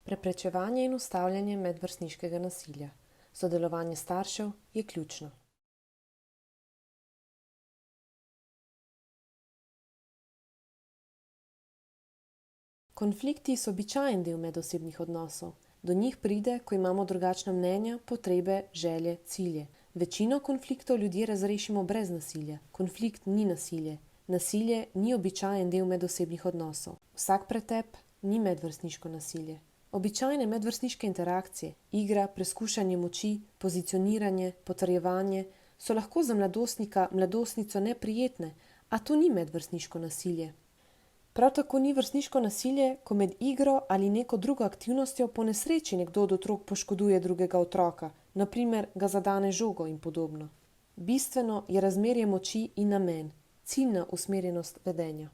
Preprečevanje in ustavljanje medvrstniškega nasilja. Sodelovanje staršev je ključno. Konflikti so običajen del medosebnih odnosov. Do njih pride, ko imamo drugačna mnenja, potrebe, želje, cilje. Večino konfliktov ljudje razrešimo brez nasilja. Konflikt ni nasilje. Nasilje ni običajen del medosebnih odnosov. Vsak pretep ni medvrstniško nasilje. Običajne medvrstniške interakcije, igra, preskušanje moči, pozicioniranje, potrjevanje so lahko za mladostnika, mladostnico neprijetne, a to ni medvrstniško nasilje. Prav tako ni vrstniško nasilje, ko med igro ali neko drugo aktivnostjo po nesreči nekdo od otrok poškoduje drugega otroka, na primer ga zadane žogo in podobno. Bistveno je razmerje moči in namen, ciljna usmerjenost vedenja.